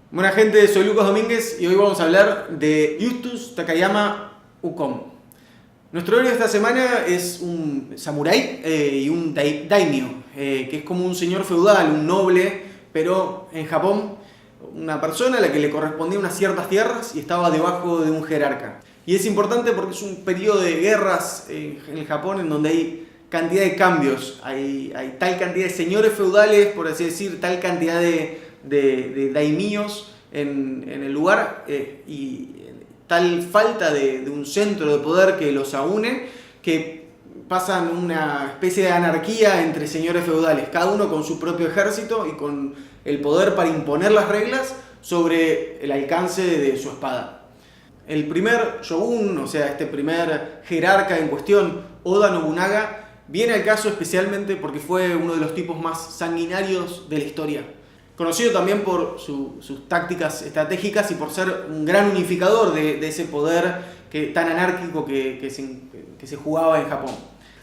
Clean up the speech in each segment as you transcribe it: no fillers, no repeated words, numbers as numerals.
Buena gente, soy Lucas Domínguez y hoy vamos a hablar de Justus Takayama Ukon. Nuestro héroe de esta semana es un samurái y un daimyo, que es como un señor feudal, un noble, pero en Japón una persona a la que le correspondían unas ciertas tierras y estaba debajo de un jerarca. Y es importante porque es un periodo de guerras en el Japón en donde hay cantidad de cambios, hay tal cantidad de señores feudales, por así decir, tal cantidad de daimyos en el lugar y tal falta de un centro de poder que los aúne, que pasan una especie de anarquía entre señores feudales, cada uno con su propio ejército y con el poder para imponer las reglas sobre el alcance de su espada. El primer shogun, o sea, este primer jerarca en cuestión, Oda Nobunaga, viene al caso especialmente porque fue uno de los tipos más sanguinarios de la historia. Conocido también por sus tácticas estratégicas y por ser un gran unificador de ese poder tan anárquico que se jugaba en Japón.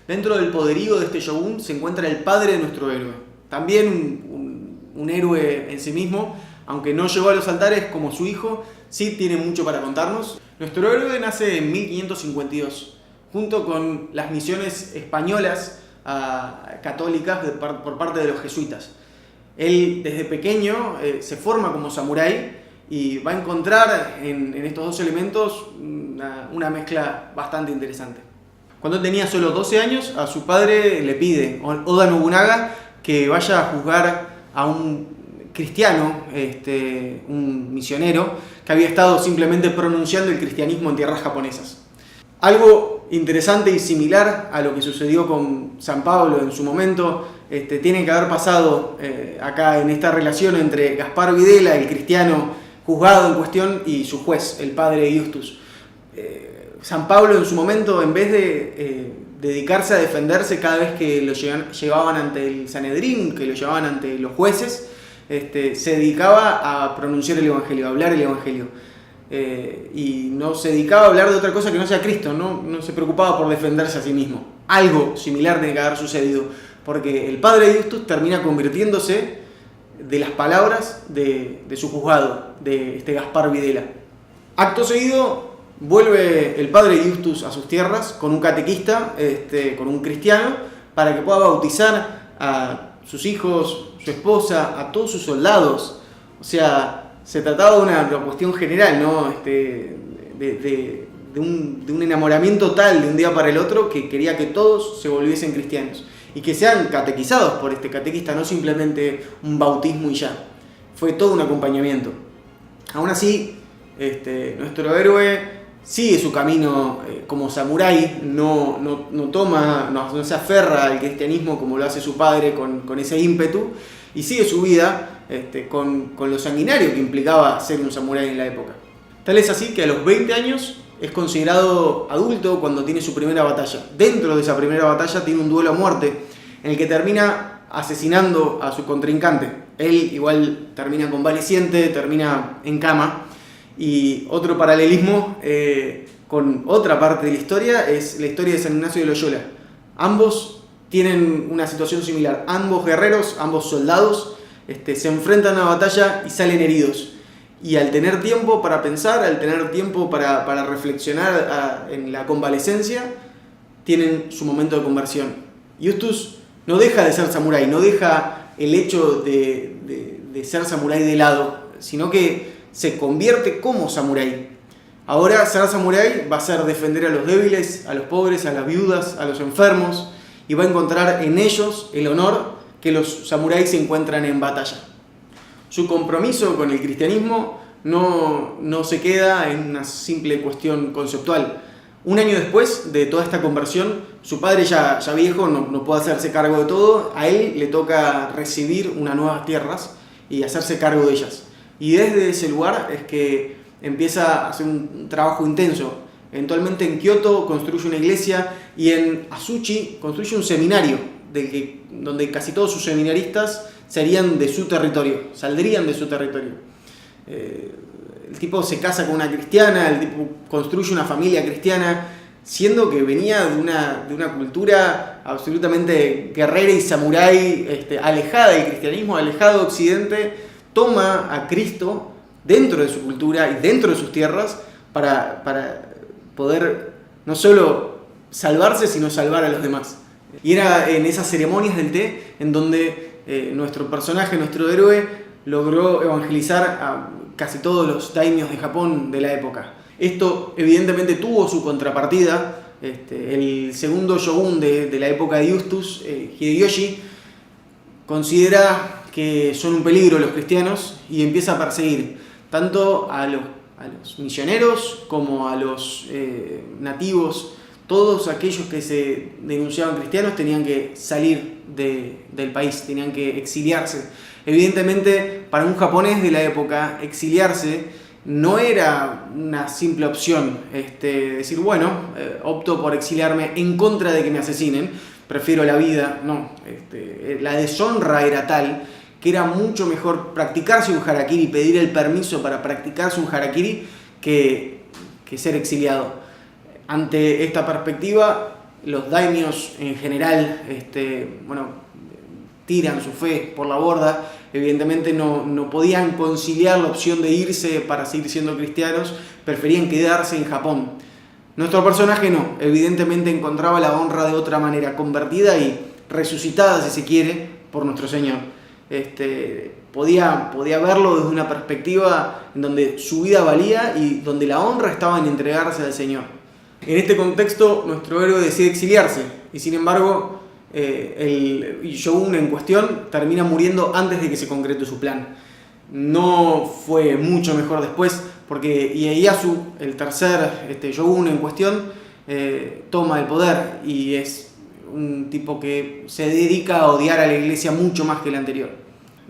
Dentro del poderío de este shogun se encuentra el padre de nuestro héroe. También un héroe en sí mismo, aunque no llegó a los altares como su hijo, sí tiene mucho para contarnos. Nuestro héroe nace en 1552, junto con las misiones españolas católicas por parte de los jesuitas. Él desde pequeño se forma como samurái y va a encontrar en estos dos elementos una mezcla bastante interesante. Cuando tenía solo 12 años, a su padre le pide Oda Nobunaga que vaya a juzgar a un cristiano, un misionero, que había estado simplemente pronunciando el cristianismo en tierras japonesas. Algo interesante y similar a lo que sucedió con San Pablo en su momento, tiene que haber pasado acá en esta relación entre Gaspar Videla, el cristiano juzgado en cuestión, y su juez, el padre de Justus. San Pablo en su momento, en vez de dedicarse a defenderse cada vez que lo llevaban ante el Sanedrín, que lo llevaban ante los jueces, se dedicaba a pronunciar el Evangelio, a hablar el Evangelio. Y no se dedicaba a hablar de otra cosa que no sea Cristo, no se preocupaba por defenderse a sí mismo. Algo similar tiene que haber sucedido, porque el padre de Justus termina convirtiéndose de las palabras de su juzgado, de Gaspar Videla. Acto seguido, vuelve el padre de Justus a sus tierras con un catequista, con un cristiano, para que pueda bautizar a sus hijos, su esposa, a todos sus soldados. O sea, se trataba de una cuestión general, ¿no? De un enamoramiento tal de un día para el otro que quería que todos se volviesen cristianos y que sean catequizados por este catequista, no simplemente un bautismo y ya. Fue todo un acompañamiento. Aún así, nuestro héroe sigue su camino como samurái, no se aferra al cristianismo como lo hace su padre con ese ímpetu, y sigue su vida con lo sanguinario que implicaba ser un samurái en la época. Tal es así que a los 20 años es considerado adulto cuando tiene su primera batalla. Dentro de esa primera batalla tiene un duelo a muerte en el que termina asesinando a su contrincante. Él igual termina convaleciente, termina en cama. Y otro paralelismo con otra parte de la historia es la historia de San Ignacio de Loyola. Ambos tienen una situación similar. Ambos guerreros, ambos soldados, se enfrentan a una batalla y salen heridos. Y al tener tiempo para pensar, al tener tiempo para reflexionar en la convalecencia, tienen su momento de conversión. Justus no deja de ser samurái, no deja el hecho de ser samurái de lado, sino que se convierte como samurái. Ahora ser samurái va a ser defender a los débiles, a los pobres, a las viudas, a los enfermos, y va a encontrar en ellos el honor que los samuráis se encuentran en batalla. Su compromiso con el cristianismo no se queda en una simple cuestión conceptual. Un año después de toda esta conversión, su padre ya viejo no puede hacerse cargo de todo, a él le toca recibir unas nuevas tierras y hacerse cargo de ellas. Y desde ese lugar es que empieza a hacer un trabajo intenso. Eventualmente en Kioto construye una iglesia y en Asuchi construye un seminario donde casi todos sus seminaristas serían de su territorio, saldrían de su territorio. El tipo se casa con una cristiana, el tipo construye una familia cristiana, siendo que venía de una cultura absolutamente guerrera y samurái, alejada del cristianismo, alejada de Occidente. Toma a Cristo dentro de su cultura y dentro de sus tierras para poder no solo salvarse, sino salvar a los demás. Y era en esas ceremonias del té en donde nuestro personaje, nuestro héroe, logró evangelizar a casi todos los daimios de Japón de la época. Esto evidentemente tuvo su contrapartida. El segundo shogun de la época de Justus, Hideyoshi, considera que son un peligro los cristianos y empieza a perseguir tanto a los misioneros como a los nativos. Todos aquellos que se denunciaban cristianos tenían que salir del país, tenían que exiliarse. Evidentemente, para un japonés de la época, exiliarse no era una simple opción. Decir, bueno, opto por exiliarme en contra de que me asesinen, prefiero la vida. No, la deshonra era tal que era mucho mejor practicarse un harakiri, pedir el permiso para practicarse un harakiri, que ser exiliado. Ante esta perspectiva, los daimios en general tiran su fe por la borda. Evidentemente no podían conciliar la opción de irse para seguir siendo cristianos, preferían quedarse en Japón. Nuestro personaje no, evidentemente encontraba la honra de otra manera, convertida y resucitada, si se quiere, por nuestro Señor. Podía verlo desde una perspectiva en donde su vida valía y donde la honra estaba en entregarse al Señor. En este contexto, nuestro héroe decide exiliarse y, sin embargo, el shogun en cuestión termina muriendo antes de que se concrete su plan. No fue mucho mejor después, porque Ieyasu, el tercer shogun en cuestión, toma el poder y es un tipo que se dedica a odiar a la iglesia mucho más que el anterior.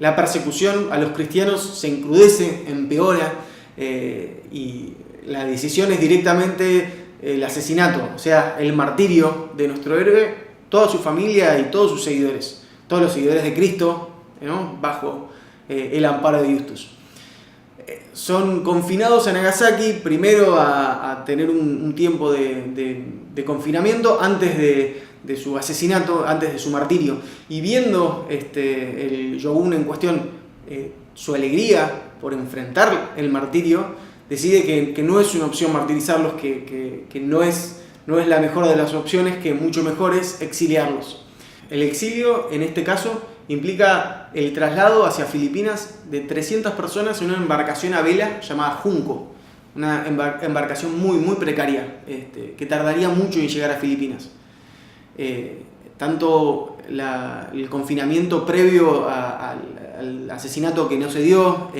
La persecución a los cristianos se encrudece, empeora, y la decisión es directamente el asesinato, o sea, el martirio de nuestro héroe, toda su familia y todos sus seguidores, todos los seguidores de Cristo, ¿no?, bajo el amparo de Justus. Son confinados a Nagasaki, primero a tener un tiempo de confinamiento antes de su asesinato, antes de su martirio. Y viendo el shogun en cuestión su alegría por enfrentar el martirio, decide que no es una opción martirizarlos, que no es la mejor de las opciones, que mucho mejor es exiliarlos. El exilio, en este caso, implica el traslado hacia Filipinas de 300 personas en una embarcación a vela llamada Junco, una embarcación muy, muy precaria, que tardaría mucho en llegar a Filipinas. Tanto el confinamiento previo al asesinato que no se dio,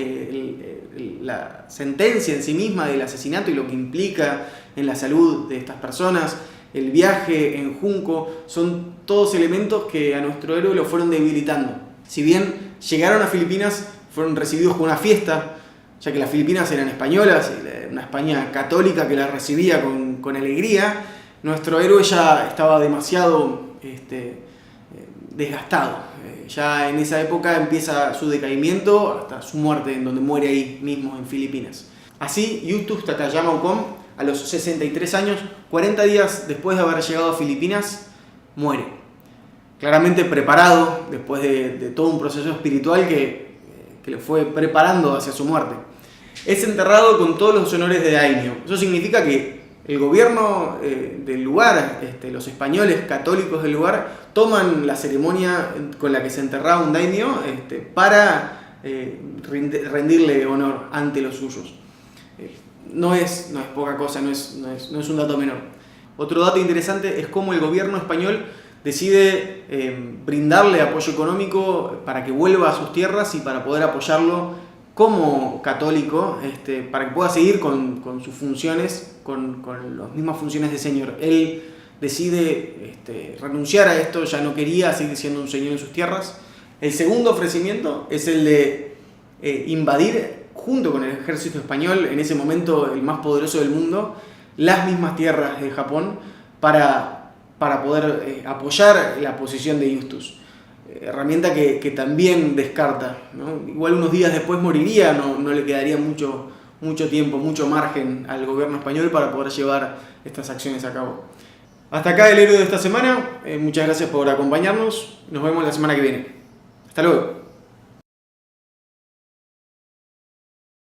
la sentencia en sí misma del asesinato y lo que implica en la salud de estas personas, el viaje en Junco, son todos elementos que a nuestro héroe lo fueron debilitando. Si bien llegaron a Filipinas, fueron recibidos con una fiesta, ya que las Filipinas eran españolas, una España católica que las recibía con alegría. Nuestro héroe ya estaba demasiado desgastado. Ya en esa época empieza su decaimiento hasta su muerte, en donde muere ahí mismo en Filipinas. Así, Justus Takayama Ukon, a los 63 años, 40 días después de haber llegado a Filipinas, muere. Claramente preparado, después de todo un proceso espiritual que le fue preparando hacia su muerte. Es enterrado con todos los honores de daimyo. Eso significa que el gobierno del lugar, los españoles católicos del lugar, toman la ceremonia con la que se enterraba un daimyo para rendirle honor ante los suyos. No es poca cosa, no es un dato menor. Otro dato interesante es cómo el gobierno español decide brindarle apoyo económico para que vuelva a sus tierras y para poder apoyarlo como católico, para que pueda seguir con sus funciones, con las mismas funciones de señor. Él decide renunciar a esto, ya no quería seguir siendo un señor en sus tierras. El segundo ofrecimiento es el de invadir, junto con el ejército español, en ese momento el más poderoso del mundo, las mismas tierras de Japón para poder apoyar la posición de Justus. Herramienta que también descarta, ¿no? Igual unos días después moriría, no le quedaría mucho tiempo, mucho margen al gobierno español para poder llevar estas acciones a cabo. Hasta acá el héroe de esta semana. Muchas gracias por acompañarnos. Nos vemos la semana que viene. Hasta luego.